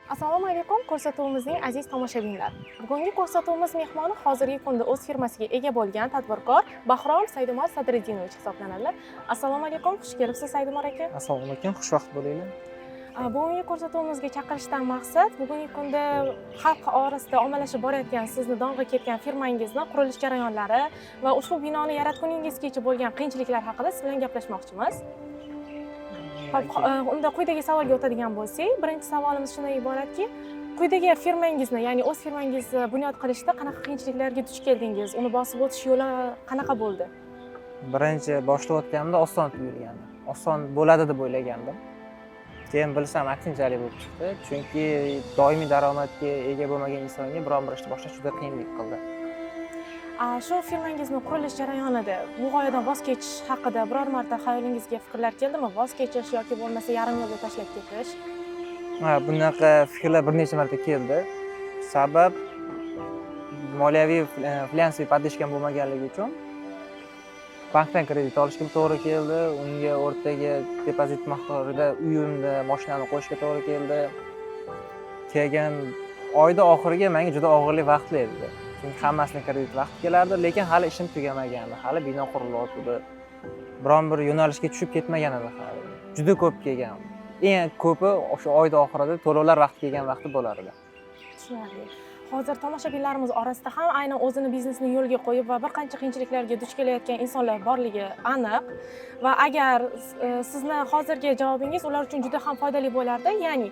Assalomu alaykum, ko'rsatuvimizning aziz tomoshabinlar. Bugungi ko'rsatuvimiz mehmoni hozirgi kunda o'z firmasiga ega bo'lgan tadbirkor Bahrom Saidumar Sadriddinovich hisoblanadilar. Assalomu alaykum, xush kelibsiz Saidumar aka. Assalomu alaykum, xushvaqt bo'linglar. Bugungi ko'rsatuvimizga chaqirishdan maqsad bugungi kunda xalq orasida ommalashib borayotgan sizni dong'i ketgan firmangizni qurilish jarayonlari va ushbu binoni yaratguningizgacha bo'lgan qiyinchiliklar haqida siz bilan gaplashmoqchimiz. Unda quyidagi savolga o'tadigan bo'lsak, birinchi savolimiz shundan iboratki, quyidagi firmangizni, ya'ni o'z firmangizni bunyod qilishda qanaqa qiyinchiliklarga duch keldingiz? Uni bosib o'tish yo'li qanaqa bo'ldi? Birinchi boshlayotganimda oson tuyulgandi. Oson bo'ladi deb o'ylagandim. Keyin bilsam aksinchalik bo'lib chiqdi. Chunki doimiy daromadga ega bo'lmagan insonga biron bir ishni boshlash juda qiyinlik qildi. Shu firmangizni qurilish jarayonida bu g'oyadan voz kechish haqida biror marta xayolingizga fikrlar keldimi? Voz kechish yoki bo'lmasa yarim yo'lda tashlab ketish? Bunaqa fikrlar bir necha marta keldi. Sabab moliyaviy finansiy podдержка bo'lmaganligi uchun bankdan kredit olishga to'g'ri keldi. Unga o'rtaga depozit miqdorida uyimni, mashinani qo'yishga to'g'ri keldi. Keyin oyda oxiriga menga juda og'irlik vaqtlar edi. Chunki hammasini kredit vaqti kelardi, lekin hali ishim tugamagandi. Hali bino qurilyapti. Biron bir yo'nalishga tushib ketmagan edi hali. Juda ko'p kelgan. Eng ko'pi o'sha oyda oxirida to'lovlar vaqti kelgan vaqti bo'lar edi. Tushunarli. Hozir tomoshabinlarimiz orasida ham aynan o'zini biznesini yo'lga qo'yib va bir qancha qiyinchiliklarga duch kelayotgan insonlar borligi aniq va agar sizni hozirgi javobingiz ular uchun juda ham foydali bo'lardi. Ya'ni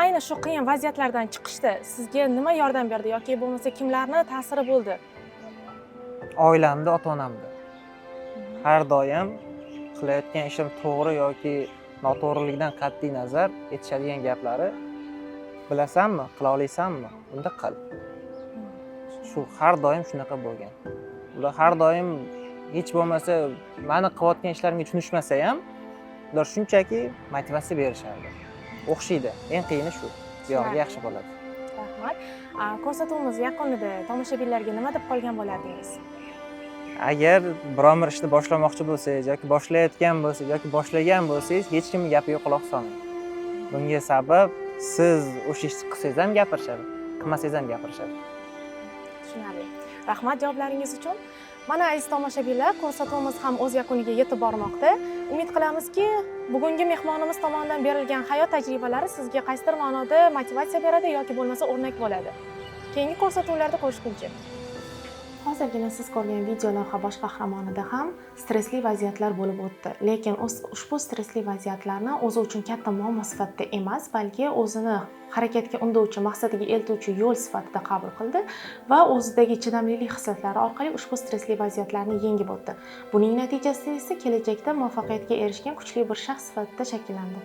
ayni shu qiyin vaziyatlardan chiqishda sizga nima yordam berdi yoki bo'lmasa kimlarning ta'siri bo'ldi? Oilamda, ota-onamda. Har doim qilayotgan ishim to'g'ri yoki noto'g'riligidan qat'iy nazar aytishadigan gaplari bilasanmi, qila olasanmi? Unda qil. Shu har doim shunaqa bo'lgan. Ular har doim hech bo'lmasa meni qilayotgan ishlarimga tushunishmasa ham, ular shunchaki motivatsiya berishardi. O'xshaydi. Eng qiyini shu. Buyog'iga yaxshi bo'ladi. Rahmat. Ko'rsatuvimiz yakunida tomoshabinlarga nima deb qolgan bo'lardingiz? Agar biron bir ishni boshlamoqchi bo'lsangiz yoki boshlayotgan bo'lsangiz yoki boshlagan bo'lsangiz, hech kimning gapiga quloq solmang. Bunga sabab siz o'sha ishni qilsangiz ham gapirishadi, qilmasangiz ham gapirishadi. Tushunarli. Rahmat javoblaringiz uchun. Mana aziz tomoshabinlar, ko'rsatuvimiz ham o'z yakuniga yetib bormoqda. Umid qilamizki, bugungi mehmonimiz tomonidan berilgan hayot tajribalari sizga qaysidir ma'noda motivatsiya beradi yoki bo'lmasa o'rnak bo'ladi. Keyingi ko'rsatuvlarda ko'rishguncha. Hozirgina siz ko'rgan video lavha bosh qahramonida ham stressli vaziyatlar bo'lib o'tdi. Lekin ushbu stressli vaziyatlarni o'zi uchun katta muammo sifatida emas, balki o'zini harakatga undovchi, maqsadiga eltuvchi yo'l sifatida qabul qildi va o'zidagi chidamlilik hisotlari orqali ushbu stressli vaziyatlarni yengib o'tdi. Buning natijasida esa kelajakda muvaffaqiyatga erishgan kuchli bir shaxs sifatida shakllandi.